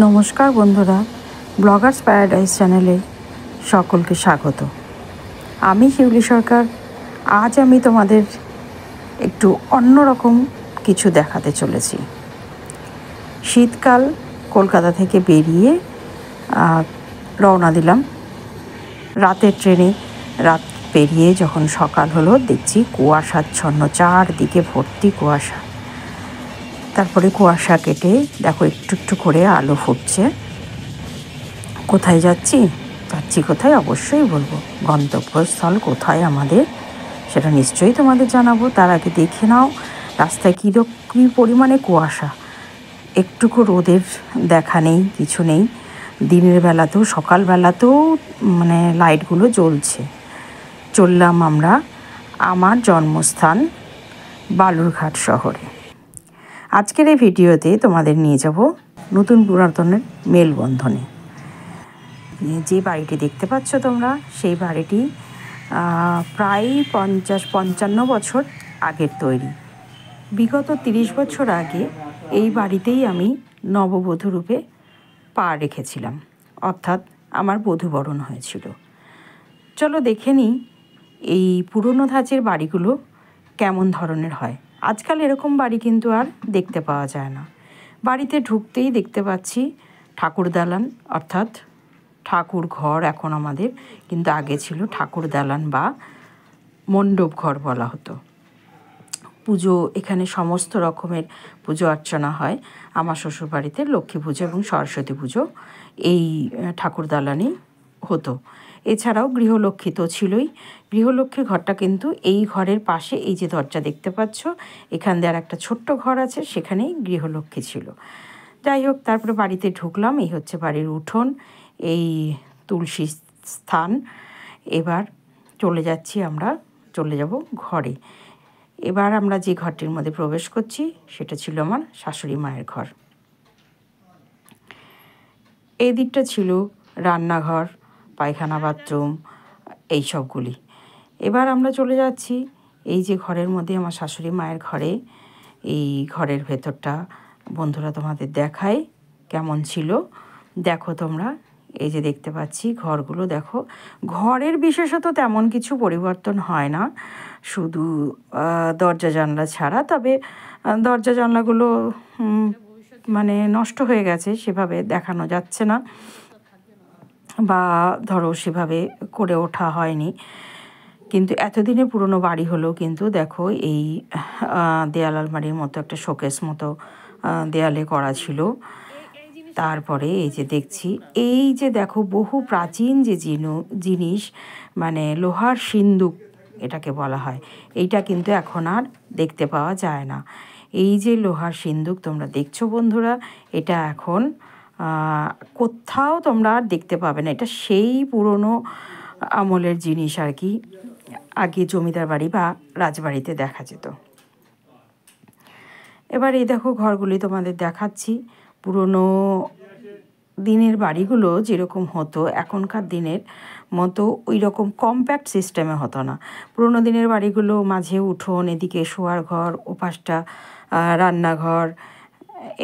নমস্কার বন্ধুরা, Bloggers paradise চ্যানেলে সকলকে স্বাগত। আমি শিউলি সরকার। আজ আমি তোমাদের একটু অন্যরকম কিছু দেখাতে চলেছি। শীতকাল, কলকাতা থেকে বেরিয়ে রওনা দিলাম রাতের ট্রেনে। রাত পেরিয়ে যখন সকাল হলো, দেখছি কুয়াশাচ্ছন্ন, চারদিকে ভর্তি কুয়াশা। তারপরে কুয়াশা কেটে দেখো একটু একটু করে আলো ফুটছে। কোথায় যাচ্ছি কোথায় অবশ্যই বলবো। গন্তব্যস্থল কোথায় আমাদের সেটা নিশ্চয়ই তোমাদের জানাবো। তার আগে দেখে নাও রাস্তায় কী পরিমাণে কুয়াশা। একটুকু রোদের দেখা নেই, কিছু নেই। দিনের বেলাতেও, সকালবেলাতেও লাইটগুলো জ্বলছে। চললাম আমরা আমার জন্মস্থান বালুরঘাট শহরে। আজকের এই ভিডিওতে তোমাদের নিয়ে যাব নতুন পুরাতনের মেলবন্ধনে। যে বাড়িটি দেখতে পাচ্ছ তোমরা, সেই বাড়িটি প্রায় 50-55 বছর আগের তৈরি। বিগত 30 বছর আগে এই বাড়িতেই আমি নববধূ রূপে পা রেখেছিলাম, অর্থাৎ আমার বধূবরণ হয়েছিল। চলো দেখে নিই এই পুরনো ধাঁচের বাড়িগুলো কেমন ধরনের হয়। আজকাল এরকম বাড়ি কিন্তু আর দেখতে পাওয়া যায় না। বাড়িতে ঢুকতেই দেখতে পাচ্ছি ঠাকুর দালান, অর্থাৎ ঠাকুর ঘর এখন আমাদের, কিন্তু আগে ছিল ঠাকুর দালান বা মণ্ডপ ঘর বলা হতো। পুজো, এখানে সমস্ত রকমের পুজো অর্চনা হয়। আমার শ্বশুরবাড়িতে লক্ষ্মী পুজো এবং সরস্বতী পুজো এই ঠাকুর দালানেই হতো। এছাড়াও গৃহলক্ষ্মী তো ছিলই। গৃহলক্ষ্মীর ঘরটা কিন্তু এই ঘরের পাশে, এই যে দরজা দেখতে পাচ্ছ, এখান দিয়ে আর একটা ছোট্ট ঘর আছে, সেখানেই গৃহলক্ষ্মী ছিল। যাই হোক, তারপরে বাড়িতে ঢুকলাম। এই হচ্ছে বাড়ির উঠোন, এই তুলসী স্থান। এবার চলে যাব ঘরে। এবার আমরা যে ঘরটির মধ্যে প্রবেশ করছি সেটা ছিল আমার শাশুড়ি মায়ের ঘর। এই দিকটা ছিল রান্নাঘর, পায়খানা, বাথরুম, এই সবগুলি। এবার আমরা চলে যাচ্ছি এই যে ঘরের মধ্যে, আমার শাশুড়ি মায়ের ঘরে। এই ঘরের ভেতরটা বন্ধুরা তোমাদের দেখায় কেমন ছিল। দেখো তোমরা, এই যে দেখতে পাচ্ছি ঘরগুলো দেখো। ঘরের বিশেষত তেমন কিছু পরিবর্তন হয় না, শুধু দরজা জানলা ছাড়া। তবে দরজা জানলাগুলো নষ্ট হয়ে গেছে, সেভাবে দেখানো যাচ্ছে না, বা ধরো সেভাবে করে ওঠা হয়নি। কিন্তু এতদিনে পুরনো বাড়ি হলেও কিন্তু দেখো এই দেয়াল আলমারির মতো একটা শোকেস মতো দেয়ালে করা ছিল। তারপরে এই যে দেখছি, এই যে দেখো বহু প্রাচীন যে জিনিস, লোহার সিন্দুক এটাকে বলা হয়, এইটা কিন্তু এখন আর দেখতে পাওয়া যায় না। এই যে লোহার সিন্দুক তোমরা দেখছো বন্ধুরা, এটা এখন কোথাও তোমরা আর দেখতে পাবে না। এটা সেই পুরনো আমলের জিনিস আর কি, আগে জমিদার বাড়ি বা রাজবাড়িতে দেখা যেত। এবার এই দেখো ঘরগুলি তোমাদের দেখাচ্ছি। পুরনো দিনের বাড়িগুলো যেরকম হতো, এখনকার দিনের মতো ওই রকম কম্প্যাক্ট সিস্টেমে হতো না। পুরনো দিনের বাড়িগুলো মাঝে উঠোন, এদিকে শোয়ার ঘর, ওপাশটা রান্নাঘর।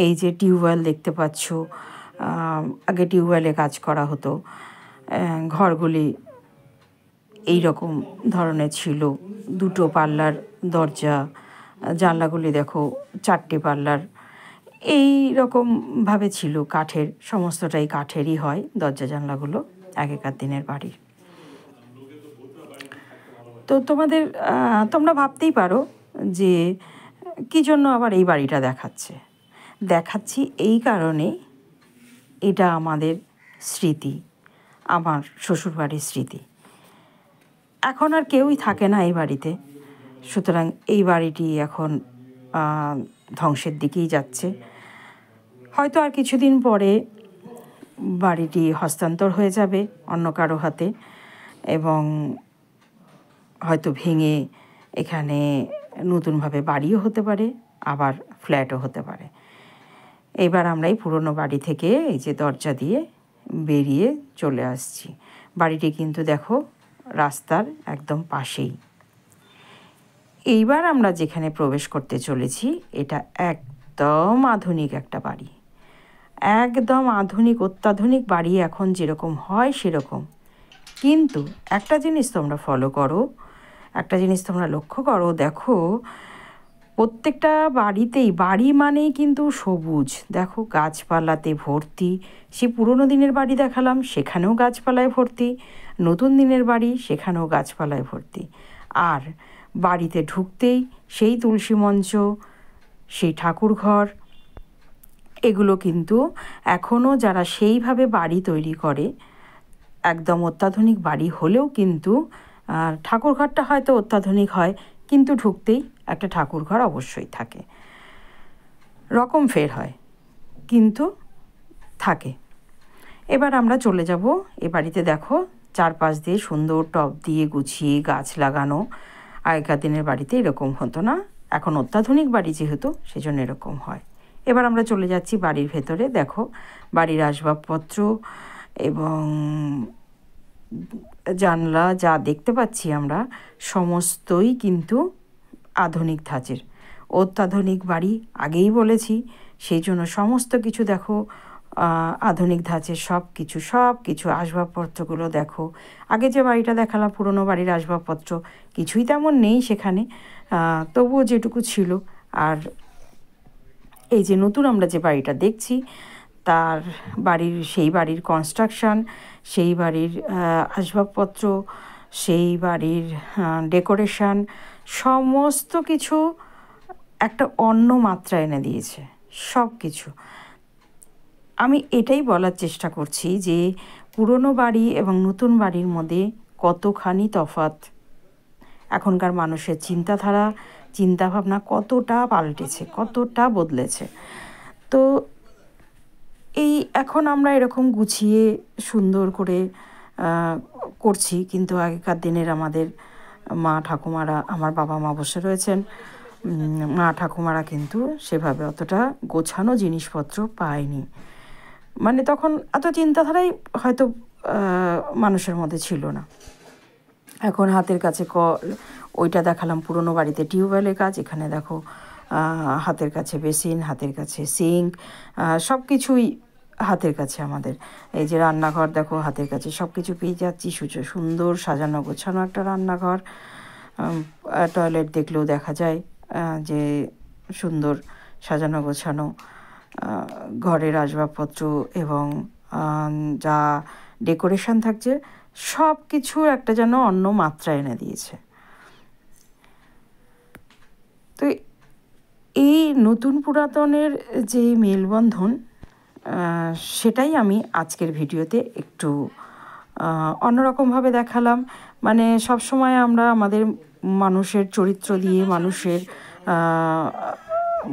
এই যে টিউবওয়েল দেখতে পাচ্ছ, আগে টিউবওয়েলে কাজ করা হতো। ঘরগুলি এই রকম ধরনের ছিল। দুটো পাল্লার দরজা, জানলাগুলি দেখো 4টে পাল্লার, এই রকমভাবে ছিল। কাঠের, সমস্তটাই কাঠেরই হয় দরজা জানলাগুলো আগেকার দিনের বাড়ির। তো তোমরা ভাবতেই পারো যে কী জন্য আবার এই বাড়িটা দেখাচ্ছি এই কারণে, এটা আমাদের স্মৃতি, আমার শ্বশুরবাড়ির স্মৃতি। এখন আর কেউই থাকে না এই বাড়িতে, সুতরাং এই বাড়িটি এখন ধ্বংসের দিকেই যাচ্ছে। হয়তো আর কিছুদিন পরে বাড়িটি হস্তান্তর হয়ে যাবে অন্য কারো হাতে, এবং হয়তো ভেঙে এখানে নতুনভাবে বাড়িও হতে পারে, আবার ফ্ল্যাটও হতে পারে। এবার আমরা এই পুরনো বাড়ি থেকে এই যে দরজা দিয়ে বেরিয়ে চলে আসছি। বাড়িটি কিন্তু দেখো রাস্তার একদম পাশেই। এইবার আমরা যেখানে প্রবেশ করতে চলেছি, এটা একদম আধুনিক একটা বাড়ি, একদম আধুনিক অত্যাধুনিক বাড়ি এখন যেরকম হয় সেরকম। কিন্তু একটা জিনিস তোমরা ফলো করো, একটা জিনিস তোমরা লক্ষ্য করো, দেখো প্রত্যেকটা বাড়িতেই, বাড়ি মানেই কিন্তু সবুজ, দেখো গাছপালাতে ভর্তি। সে পুরনো দিনের বাড়ি দেখালাম, সেখানেও গাছপালায় ভর্তি, নতুন দিনের বাড়ি সেখানেও গাছপালায় ভর্তি। আর বাড়িতে ঢুকতেই সেই তুলসী মঞ্চ, সেই ঠাকুর ঘর, এগুলো কিন্তু এখনও যারা সেইভাবে বাড়ি তৈরি করে, একদম অত্যাধুনিক বাড়ি হলেও কিন্তু ঠাকুরঘরটা হয়তো অত্যাধুনিক হয়, কিন্তু ঢুকতেই একটা ঠাকুরঘর অবশ্যই থাকে। রকম ফের হয় কিন্তু থাকে। এবার আমরা চলে যাব এ বাড়িতে। দেখো চারপাশ দিয়ে সুন্দর টব দিয়ে গুছিয়ে গাছ লাগানো। আগেকার দিনের বাড়িতে এরকম হতো না, এখন অত্যাধুনিক বাড়ি যেহেতু সেজন্য এরকম হয়। এবার আমরা চলে যাচ্ছি বাড়ির ভেতরে। দেখো বাড়ির আসবাবপত্র এবং জানলা যা দেখতে পাচ্ছি আমরা সমস্তই কিন্তু আধুনিক ধাঁচের। অত্যাধুনিক বাড়ি আগেই বলেছি, সেই জন্য সমস্ত কিছু দেখো আধুনিক ধাঁচের। সব কিছু আসবাবপত্রগুলো দেখো। আগে যে বাড়িটা দেখালাম পুরনো বাড়ির আসবাবপত্র কিছুই তেমন নেই সেখানে, তবুও যেটুকু ছিল। আর এই যে নতুন আমরা যে বাড়িটা দেখছি, তার সেই বাড়ির কনস্ট্রাকশান, সেই বাড়ির আসবাবপত্র, সেই বাড়ির ডেকোরেশন, সমস্ত কিছু একটা অন্য মাত্রা এনে দিয়েছে সব কিছু। আমি এটাই বলার চেষ্টা করছি যে পুরনো বাড়ি এবং নতুন বাড়ির মধ্যে কতখানি তফাৎ। এখনকার মানুষের চিন্তাধারা, চিন্তাভাবনা কতটা পাল্টেছে, কতটা বদলেছে। তো এই এখন আমরা এরকম গুছিয়ে সুন্দর করে করছি, কিন্তু আগেকার দিনের আমাদের মা ঠাকুমারা, আমার বাবা মা বসে রয়েছেন, মা ঠাকুমারা কিন্তু সেভাবে অতটা গোছানো জিনিসপত্র পায়নি। মানে তখন এত চিন্তাধারাই হয়তো মানুষের মধ্যে ছিল না। এখন হাতের কাছে ওইটা দেখালাম পুরনো বাড়িতে টিউবওয়েলের কাজ, এখানে দেখো হাতের কাছে বেসিন, হাতের কাছে সিঙ্ক, সব কিছুই হাতের কাছে আমাদের। এই যে রান্নাঘর দেখো হাতের কাছে সব কিছু পেয়ে যাচ্ছি, সুন্দর সাজানো গোছানো একটা রান্নাঘর। টয়লেট দেখলেও দেখা যায় যে সুন্দর সাজানো গোছানো। ঘরের আসবাবপত্র এবং যা ডেকোরেশন থাকছে সব কিছু একটা যেন অন্য মাত্রা এনে দিয়েছে। তো এই নতুন পুরাতনের যে মেলবন্ধন, সেটাই আমি আজকের ভিডিওতে একটু অন্যরকমভাবে দেখালাম। মানে সবসময় আমরা আমাদের মানুষের চরিত্র দিয়ে, মানুষের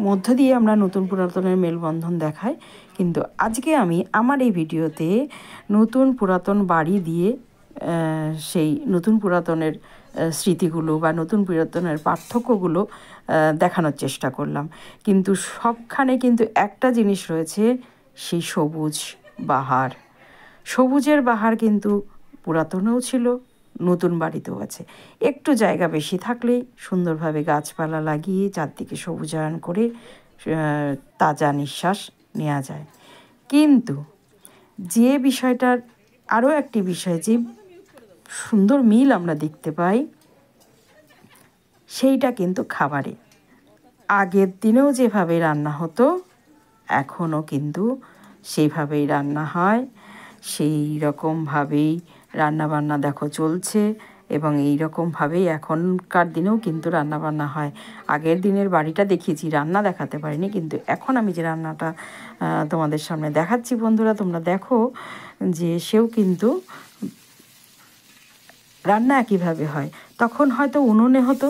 মধ্য দিয়ে আমরা নতুন পুরাতনের মেলবন্ধন দেখাই, কিন্তু আজকে আমি আমার এই ভিডিওতে নতুন পুরাতন বাড়ি দিয়ে সেই নতুন পুরাতনের স্মৃতিগুলো বা নতুন পুরাতনের পার্থক্যগুলো দেখানোর চেষ্টা করলাম। কিন্তু সবখানে কিন্তু একটা জিনিস রয়েছে, সেই সবুজ বাহার। সবুজের বাহার কিন্তু পুরাতনেও ছিল, নতুন বাড়িতেও আছে। একটু জায়গা বেশি থাকলেই সুন্দরভাবে গাছপালা লাগিয়ে চারদিকে সবুজায়ন করে তাজা নিঃশ্বাস নেওয়া যায়। কিন্তু যে বিষয়টার আরও একটি বিষয়, যে সুন্দর মিল আমরা দেখতে পাই, সেইটা কিন্তু খাবারে। আগের দিনেও যেভাবে রান্না হতো এখনও কিন্তু সেইভাবেই রান্না হয়, সেই রকমভাবেই রান্নাবান্না দেখো চলছে, এবং এই রকমভাবেই এখনকার দিনেও কিন্তু রান্নাবান্না হয়। আগের দিনের বাড়িটা দেখিয়েছি, রান্না দেখাতে পারিনি, কিন্তু এখন আমি যে রান্নাটা তোমাদের সামনে দেখাচ্ছি বন্ধুরা, তোমরা দেখো যে সেও কিন্তু রান্না একইভাবে হয়। তখন হয়তো উনুনে হতো,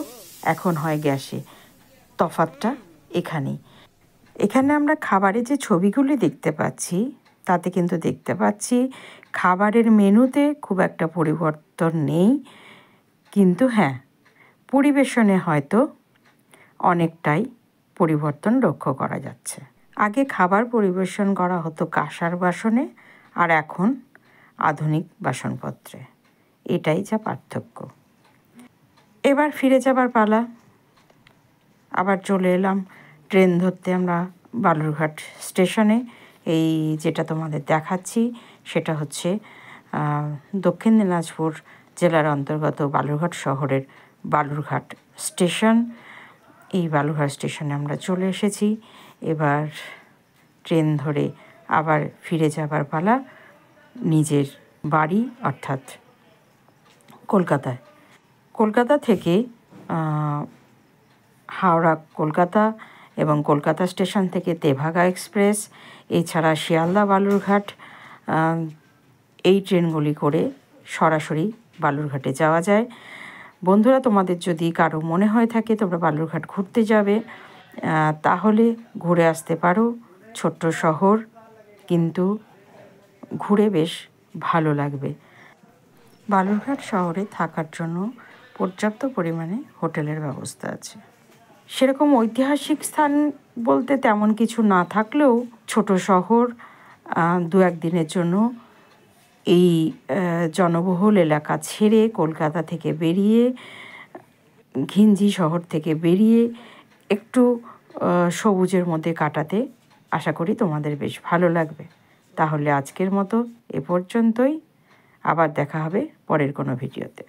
এখন হয় গ্যাসে। তফাৎটা এখানেই। এখানে আমরা খাবারের যে ছবিগুলি দেখতে পাচ্ছি, তাতে কিন্তু দেখতে পাচ্ছি খাবারের মেনুতে খুব একটা পরিবর্তন নেই, কিন্তু হ্যাঁ পরিবেশনে হয়তো অনেকটাই পরিবর্তন লক্ষ্য করা যাচ্ছে। আগে খাবার পরিবেশন করা হতো কাঁসার বাসনে, আর এখন আধুনিক বাসনপত্রে। এটাই যা পার্থক্য। এবার ফিরে যাবার পালা। আবার চলে এলাম ট্রেন ধরতে আমরা বালুরঘাট স্টেশনে। এই যেটা তোমাদের দেখাচ্ছি সেটা হচ্ছে দক্ষিণ দিনাজপুর জেলার অন্তর্গত বালুরঘাট শহরের বালুরঘাট স্টেশন। এই বালুরঘাট স্টেশনে আমরা চলে এসেছি। এবার ট্রেন ধরে আবার ফিরে যাবার পালা নিজের বাড়ি অর্থাৎ কলকাতায়। কলকাতা থেকে হাওড়া কলকাতা এবং কলকাতা স্টেশন থেকে তেভাগা এক্সপ্রেস, এছাড়া শিয়ালদা বালুরঘাট, এই ট্রেনগুলি করে সরাসরি বালুরঘাটে যাওয়া যায়। বন্ধুরা, তোমাদের যদি কারো মনে হয়ে থাকে তোমরা বালুরঘাট ঘুরতে যাবে, তাহলে ঘুরে আসতে পারো। ছোট্ট শহর, কিন্তু ঘুরে বেশ ভালো লাগবে। বালুরঘাট শহরে থাকার জন্য পর্যাপ্ত পরিমাণে হোটেলের ব্যবস্থা আছে। সেরকম ঐতিহাসিক স্থান বলতে তেমন কিছু না থাকলেও ছোট শহর, দু একদিনের জন্য এই জনবহুল এলাকা ছেড়ে কলকাতা থেকে বেরিয়ে, ঘিঞ্জি শহর থেকে বেরিয়ে একটু সবুজের মধ্যে কাটাতে আশা করি তোমাদের বেশ ভালো লাগবে। তাহলে আজকের মতো এ পর্যন্তই। আবার দেখা হবে পরের কোনো ভিডিওতে।